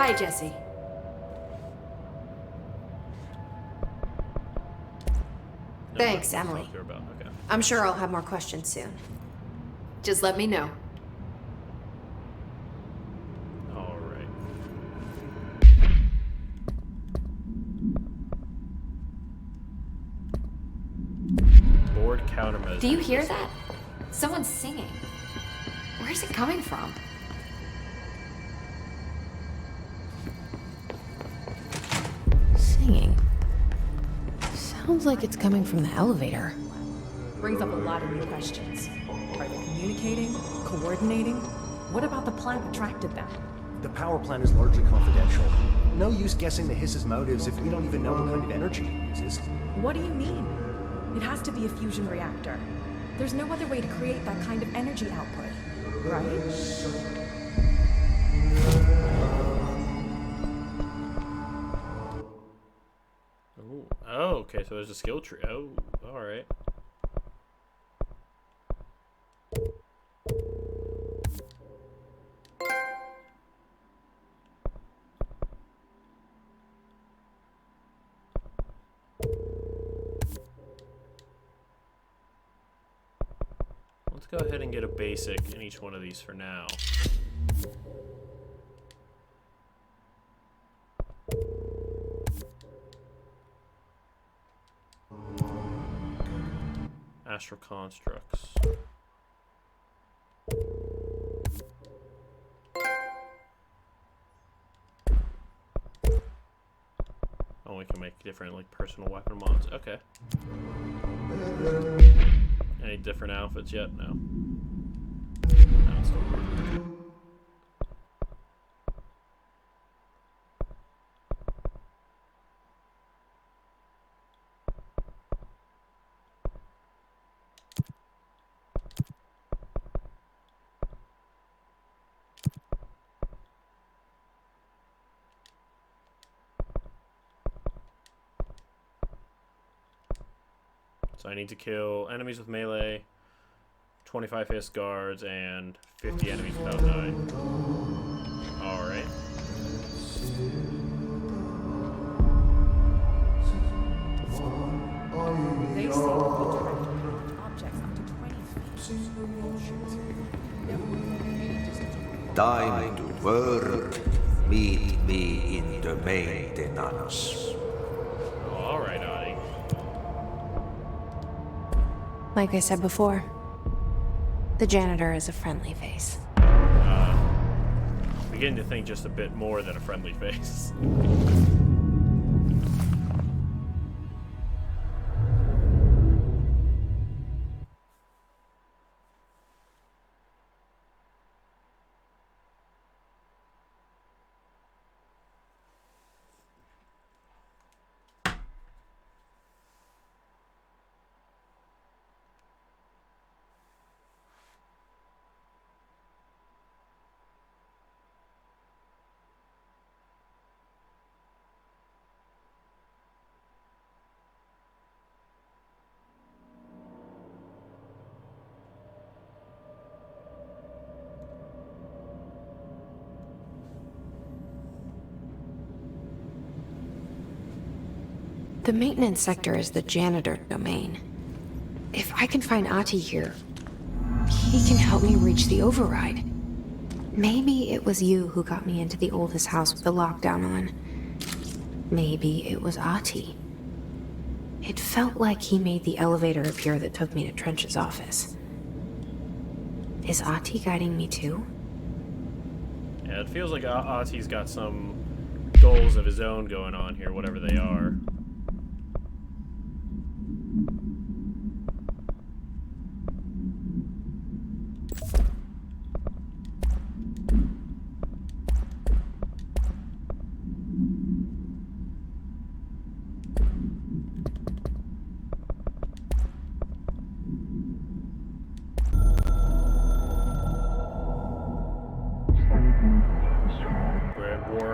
Hi, Jesse. Thanks, Emily. Okay. I'm sure I'll have more questions soon. Just let me know. All right. Board countermeasure. Do you hear that? Someone's singing. Where's it coming from? Singing. Sounds like it's coming from the elevator. Brings up a lot of new questions. Are they communicating? Coordinating? What about the plant attracted them? The power plant is largely confidential. No use guessing the hiss's motives if we don't even know what kind of energy it uses. What do you mean? It has to be a fusion reactor. There's no other way to create that kind of energy output, right? Ooh. Oh, okay, so there's a skill tree. Oh, alright. Let's go ahead and get a basic in each one of these for now. Astral constructs. Oh, we can make different, like, personal weapon mods. Okay. Any different outfits yet? No. No, it's still good. So I need to kill enemies with melee, 25 fist guards, and 50 enemies without dying. Alright. They say objects up to 20 feet. Time to work. Meet me in the maintenance. Alright, Adi. Like I said before, the janitor is a friendly face. Beginning to think just a bit more than a friendly face. The maintenance sector is the janitor domain. If I can find Ahti here, he can help me reach the override. Maybe it was you who got me into the oldest house with the lockdown on. Maybe it was Ahti. It felt like he made the elevator appear that took me to Trench's office. Is Ahti guiding me too? Yeah, it feels like Ahti's got some goals of his own going on here, whatever they are.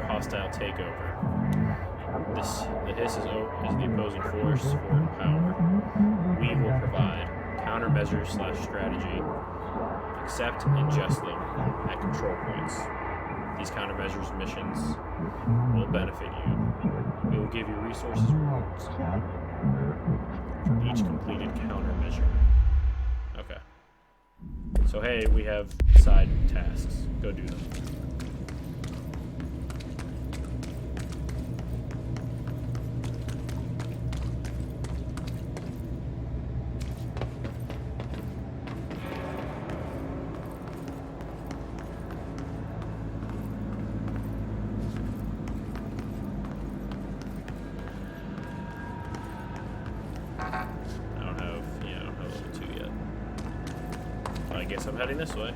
Hostile takeover. The Hiss is the opposing force or power. We will provide countermeasures/strategy. Accept and ingest them at control points. These countermeasures missions will benefit you. We will give you resources rewards for each completed countermeasure. Okay. So hey, we have side tasks. Go do them. I guess I'm heading this way.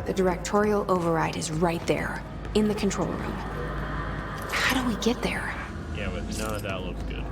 The directorial override is right there, in the control room. How do we get there? Yeah, but none of that looks good.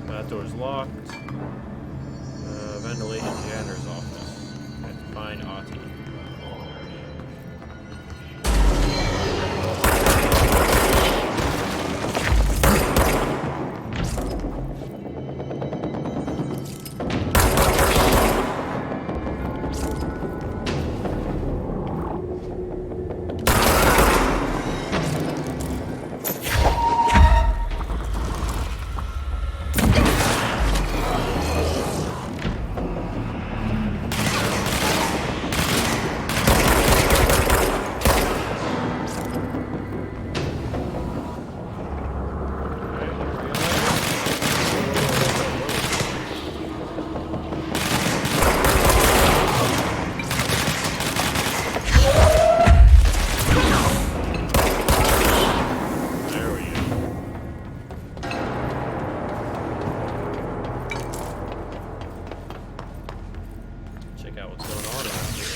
That door's locked. Ventilation janitor's office. I have to find Ahti. Check out what's going on out here.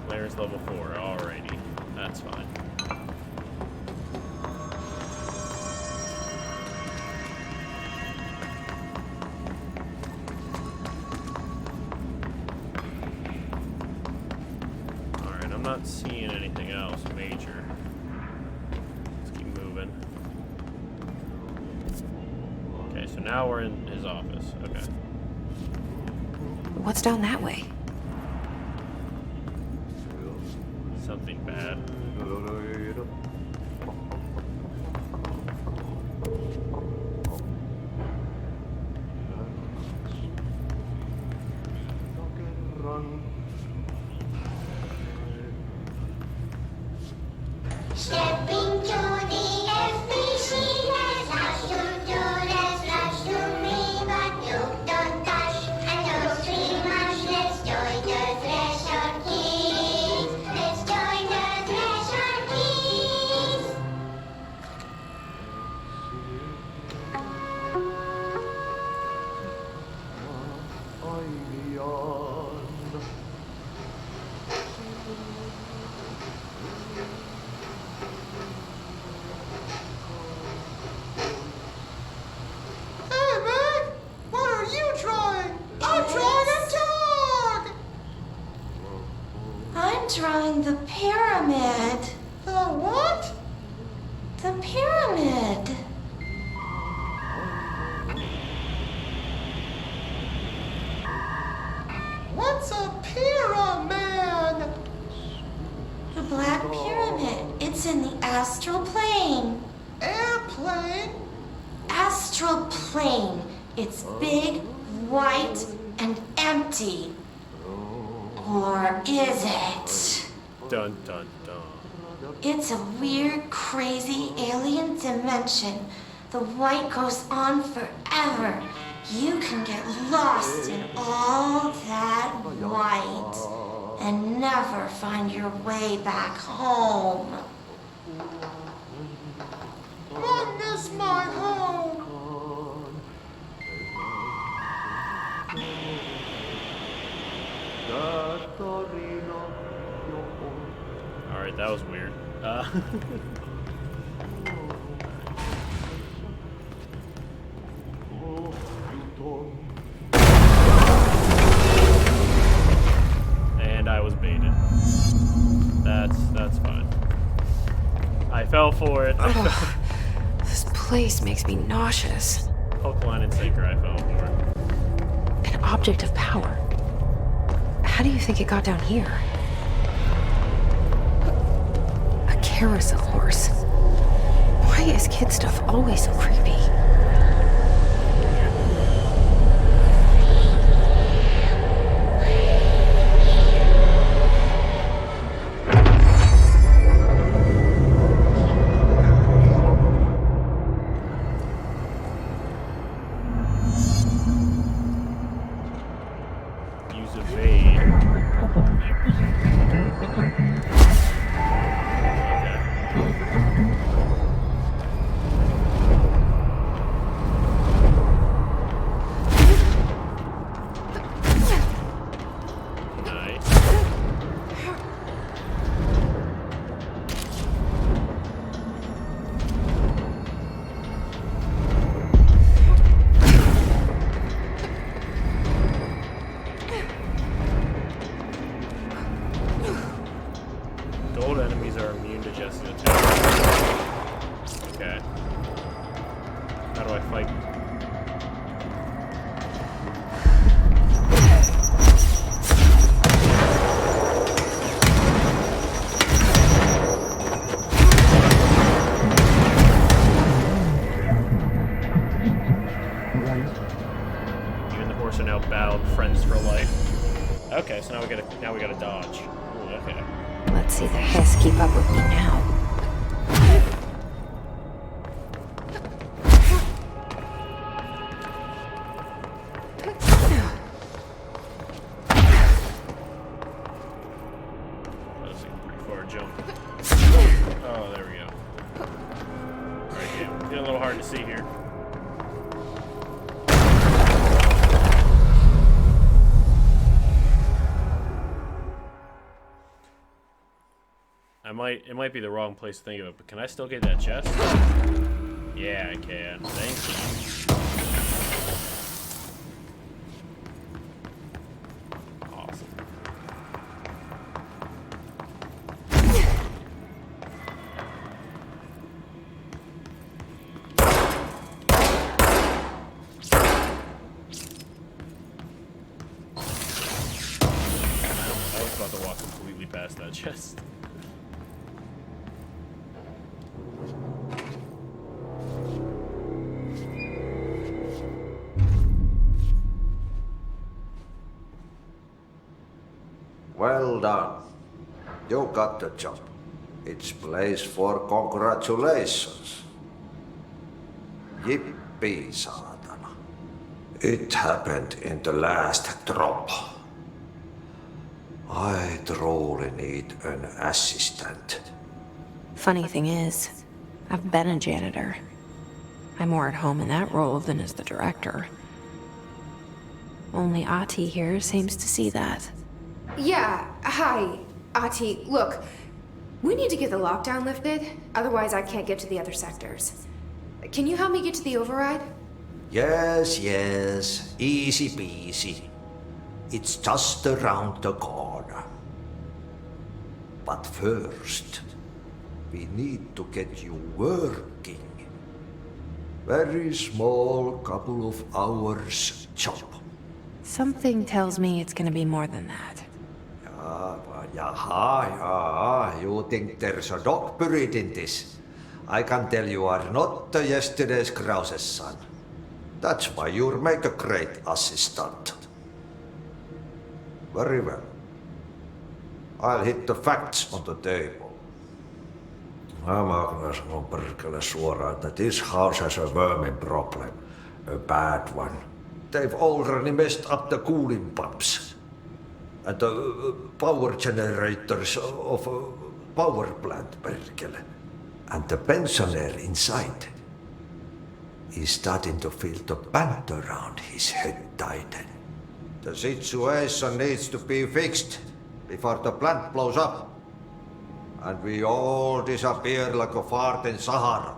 Clearance level 4, alrighty. That's fine. I'm not seeing anything else major. Let's keep moving. Okay, so now we're in his office. Okay. What's down that way? Something bad. Step into the FBC, let's rush to do, let's rush to me, but you don't touch, and don't scream much, let's join the Threshold Keys, let's join the Threshold Keys. I'm drawing the pyramid. The what? The pyramid. What's a pyramid? The Black Pyramid. It's in the astral plane. Airplane? Astral plane. It's big, white, and empty. Or is it? Dun dun dun. It's a weird, crazy alien dimension. The white goes on forever. You can get lost in all that white and never find your way back home. One is my home. Alright, that was weird. And I was baited. That's fine. I fell for it. This place makes me nauseous. Hook, line, and sinker, I fell for it. An object of power. How do you think it got down here? A carousel horse. Why is kid stuff always so creepy? Use evade. Nice. Gold enemies are immune to just an attack. Okay. How do I fight? You and the horse are now bound friends for life. Okay, so now we gotta dodge. Ooh, okay. Let's see the Hess keep up with me now. That was a pretty far jump. Oh, there we go. Alright, yeah, getting a little hard to see here. It might be the wrong place to think of it, but can I still get that chest? Yeah, I can. Thank you. Awesome. I was about to walk completely past that chest. Well done. You got the job. It's place for congratulations. Yippee, saatana. It happened in the last drop. I truly need an assistant. Funny thing is, I've been a janitor. I'm more at home in that role than as the director. Only Ahti here seems to see that. Yeah, hi, Ahti. Look, we need to get the lockdown lifted, otherwise I can't get to the other sectors. Can you help me get to the override? Yes, easy peasy. It's just around the corner. But first, we need to get you working. Very small, couple of hours job. Something tells me it's gonna be more than that. Yaha, you think there's a dog buried in this? I can tell you are not yesterday's Krause's son. That's why you'll make a great assistant. Very well. I'll hit the facts on the table. Mä kyllä sanon perkele suoraan, that this house has a vermin problem. A bad one. They've already messed up the cooling pumps. And the power generators of a power plant, perkele. And the pensioner inside is starting to feel the band around his head tighten. The situation needs to be fixed before the plant blows up. And we all disappear like a fart in Sahara.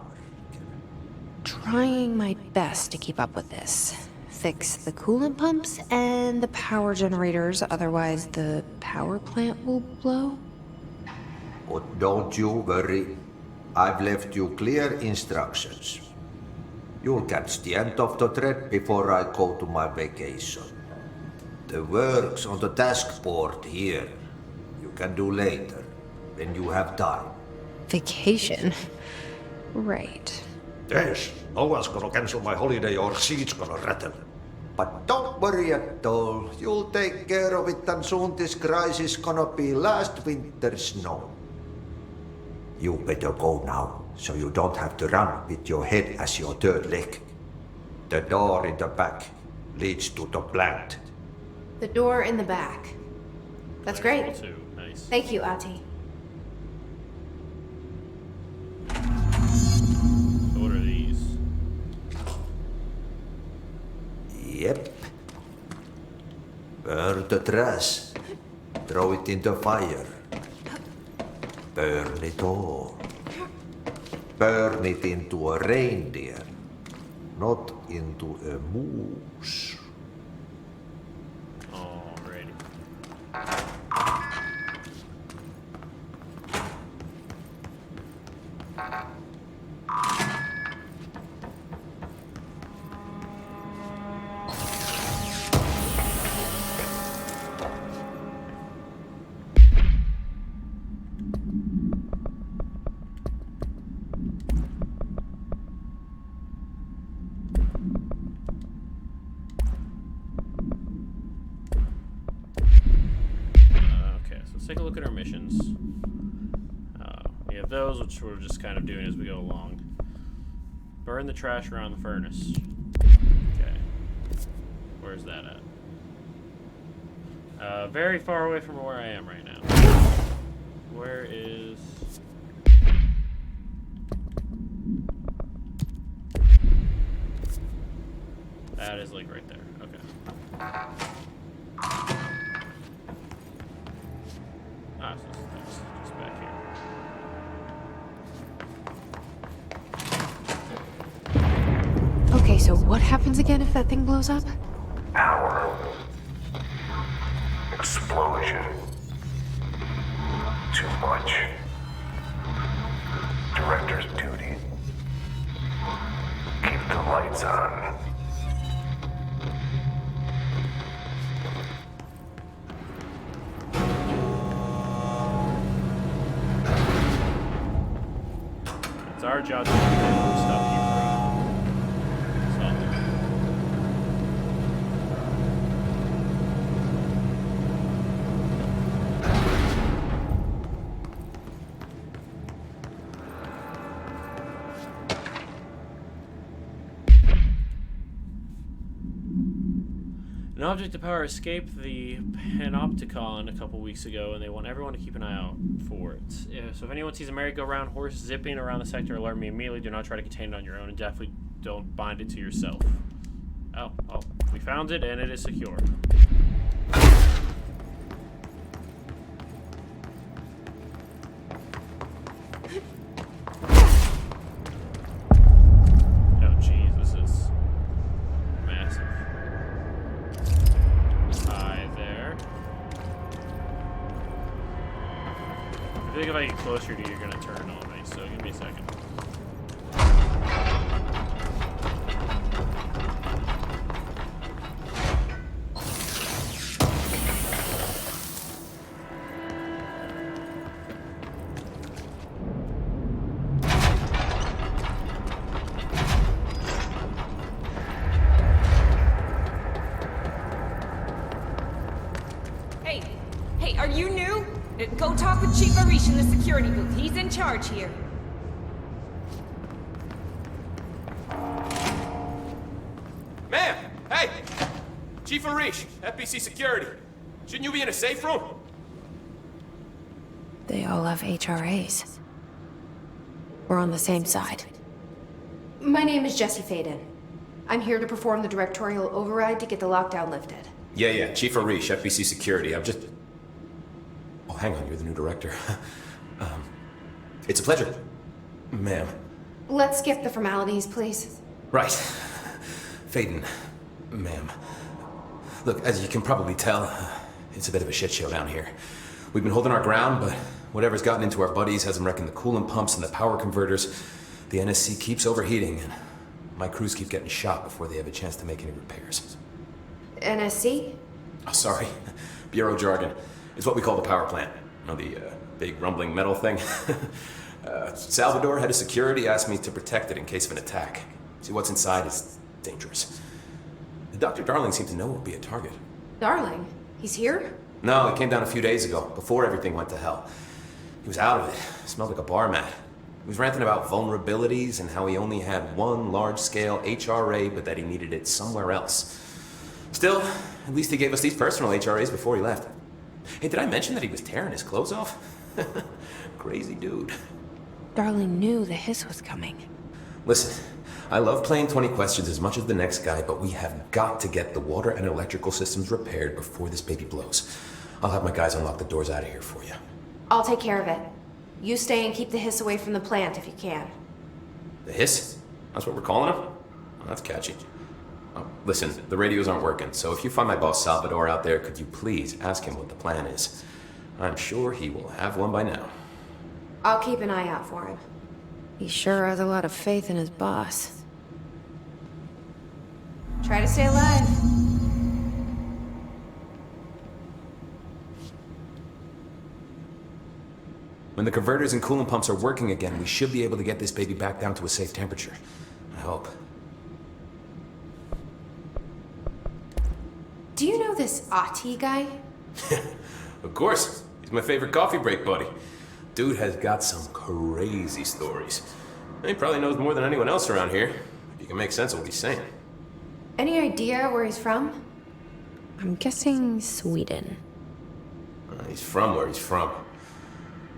Trying my best to keep up with this. Fix the coolant pumps and the power generators, otherwise the power plant will blow. But don't you worry. I've left you clear instructions. You'll catch the end of the thread before I go to my vacation. The work's on the task board here. You can do later, when you have time. Vacation? Right. Yes, no one's gonna cancel my holiday or seat's gonna rattle. But don't worry at all. You'll take care of it and soon this crisis gonna be last winter's snow. You better go now, so you don't have to run with your head as your third leg. The door in the back leads to the plant. The door in the back. That's great. Too. Nice. Thank you, Ati. So what are these? Yep. Burn the trash. Throw it in the fire. Burn it all. Burn it into a reindeer, not into a moose. Alrighty. Let's take a look at our missions. We have those, which we're just kind of doing as we go along. Burn the trash around the furnace. Okay. Where's that at? Very far away from where I am right now. Where is... That is like right there. Okay. Ah, so that's just back here. Okay, so what happens again if that thing blows up? Power. Explosion. Too much. Director's duty. Keep the lights on. It's our job to stop you from solving. An object of power escaped the Panopticon a couple weeks ago, and they want everyone to keep an eye out for it. So if anyone sees a merry-go-round horse zipping around the sector, alert me immediately. Do not try to contain it on your own, and definitely don't bind it to yourself. Oh, we found it, and it is secure. Oh, jeez, this is massive. Hi there. feel like if I get closer to you, you're gonna turn on me, so give me a second. Hey, are you new? Go talk with Chief Arish in the security booth. He's in charge here. Ma'am! Hey! Chief Arish, FBC Security. Shouldn't you be in a safe room? They all have HRAs. We're on the same side. My name is Jesse Faden. I'm here to perform the directorial override to get the lockdown lifted. Yeah, Chief Arish, FBC Security. I'm just... Oh, hang on, you're the new director. It's a pleasure, ma'am. Let's skip the formalities, please. Right. Faden, ma'am. Look, as you can probably tell, it's a bit of a shit show down here. We've been holding our ground, but whatever's gotten into our buddies has them wrecking the coolant pumps and the power converters. The NSC keeps overheating, and my crews keep getting shot before they have a chance to make any repairs. NSC? Oh, sorry. Bureau jargon. It's what we call the power plant. You know, the big rumbling metal thing? Salvador, head of security, asked me to protect it in case of an attack. See, what's inside is dangerous. Dr. Darling seemed to know it would be a target. Darling? He's here? No, he came down a few days ago, before everything went to hell. He was out of it. Smelled like a bar mat. He was ranting about vulnerabilities and how he only had one large-scale HRA, but that he needed it somewhere else. Still, at least he gave us these personal HRAs before he left. Hey, did I mention that he was tearing his clothes off? Crazy dude. Darling knew the hiss was coming. Listen, I love playing 20 questions as much as the next guy, but we have got to get the water and electrical systems repaired before this baby blows. I'll have my guys unlock the doors out of here for you. I'll take care of it. You stay and keep the hiss away from the plant if you can. The hiss? That's what we're calling him? Oh, that's catchy. Oh, listen, the radios aren't working, so if you find my boss Salvador out there, could you please ask him what the plan is? I'm sure he will have one by now. I'll keep an eye out for him. He sure has a lot of faith in his boss. Try to stay alive. When the converters and coolant pumps are working again, we should be able to get this baby back down to a safe temperature. I hope. Do you know this Ahti guy? Of course. He's my favorite coffee break buddy. Dude has got some crazy stories. He probably knows more than anyone else around here. If you can make sense of what he's saying. Any idea where he's from? I'm guessing Sweden. He's from where he's from.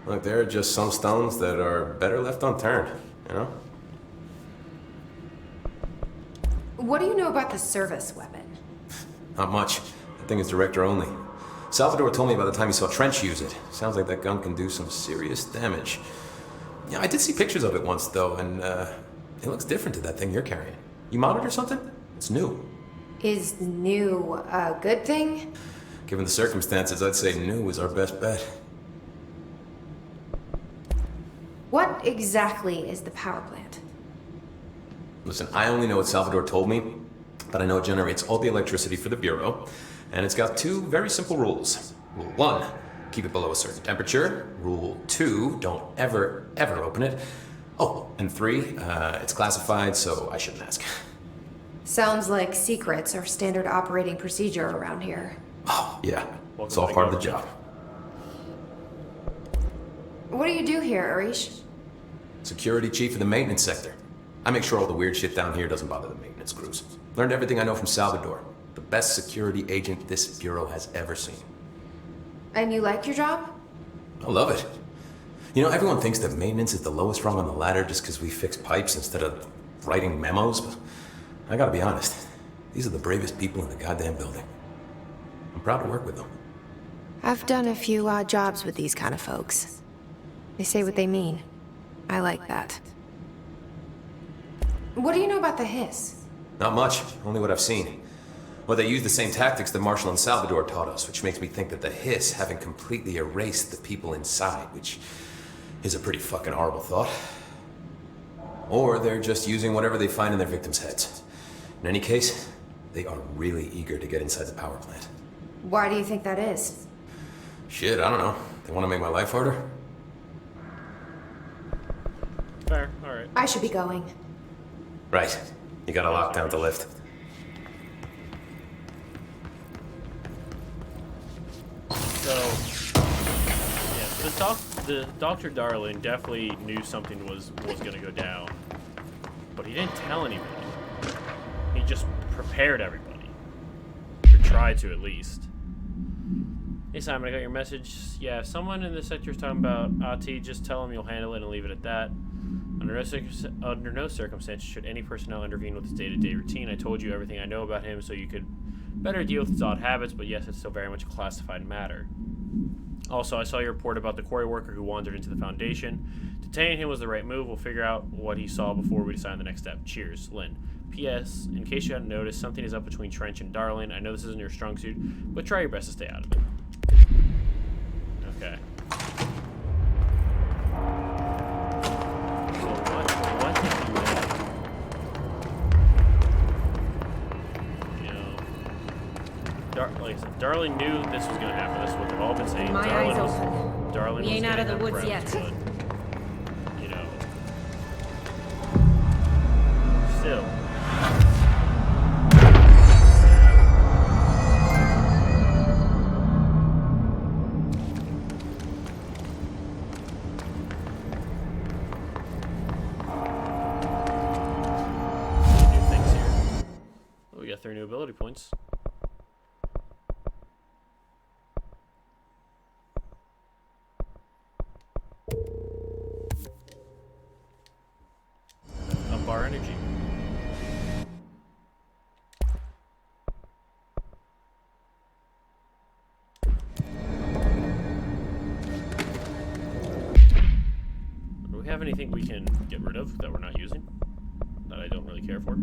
Look, there are just some stones that are better left unturned, you know? What do you know about the service weapon? Not much. That thing is director only. Salvador told me by the time he saw Trench use it. Sounds like that gun can do some serious damage. Yeah, I did see pictures of it once, though, and it looks different to that thing you're carrying. You modded or something? It's new. Is new a good thing? Given the circumstances, I'd say new is our best bet. What exactly is the power plant? Listen, I only know what Salvador told me, but I know it generates all the electricity for the Bureau, and it's got two very simple rules. Rule 1, keep it below a certain temperature. Rule 2, don't ever open it. Oh, and 3, it's classified, so I shouldn't ask. Sounds like secrets are standard operating procedure around here. Oh, yeah. It's all part of the job. What do you do here, Arish? Security chief of the maintenance sector. I make sure all the weird shit down here doesn't bother the maintenance crews. Learned everything I know from Salvador. The best security agent this bureau has ever seen. And you like your job? I love it. You know, everyone thinks that maintenance is the lowest rung on the ladder just because we fix pipes instead of writing memos, but I gotta be honest. These are the bravest people in the goddamn building. I'm proud to work with them. I've done a few odd jobs with these kind of folks. They say what they mean. I like that. What do you know about the hiss? Not much, only what I've seen. Well, they used the same tactics that Marshall and Salvador taught us, which makes me think that the Hiss haven't completely erased the people inside, which is a pretty fucking horrible thought. Or they're just using whatever they find in their victims' heads. In any case, they are really eager to get inside the power plant. Why do you think that is? Shit, I don't know. They want to make my life harder? Fair, alright. I should be going. Right. You gotta lock down the lift. So, yeah, the Dr. Darling definitely knew something was gonna go down, but he didn't tell anybody. He just prepared everybody, or tried to at least. Hey Simon, I got your message. Yeah, if someone in the sector is talking about Ahti, just tell him you'll handle it and leave it at that. Under no circumstances should any personnel intervene with his day-to-day routine. I told you everything I know about him so you could better deal with his odd habits, but yes, it's still very much a classified matter. Also, I saw your report about the quarry worker who wandered into the Foundation. Detaining him was the right move. We'll figure out what he saw before we decide on the next step. Cheers, Lynn. P.S. In case you hadn't noticed, something is up between Trench and Darling. I know this isn't your strong suit, but try your best to stay out of it. Okay. So what did you know? You know, like I said, Darling knew this was going to happen. This is what they've all been saying. My Darling eyes was, open. Darling We was ain't out of getting the her woods prepped, yet. but, you know, still. New things here. Oh, we got 3 new ability points. Up our energy. Do we have anything we can get rid of that we're not using? That I don't really care for?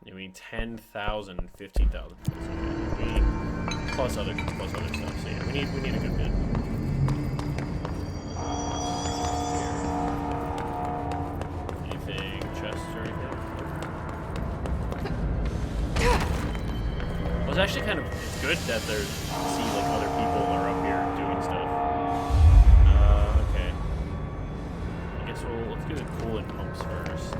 You mean 10,000, 15,000. Okay. Plus other stuff. So yeah, we need a good bit. Anything, chests or anything? Well, it's actually kind of good that there's see like other people are up here doing stuff. Okay. I guess let's do the coolant pumps first.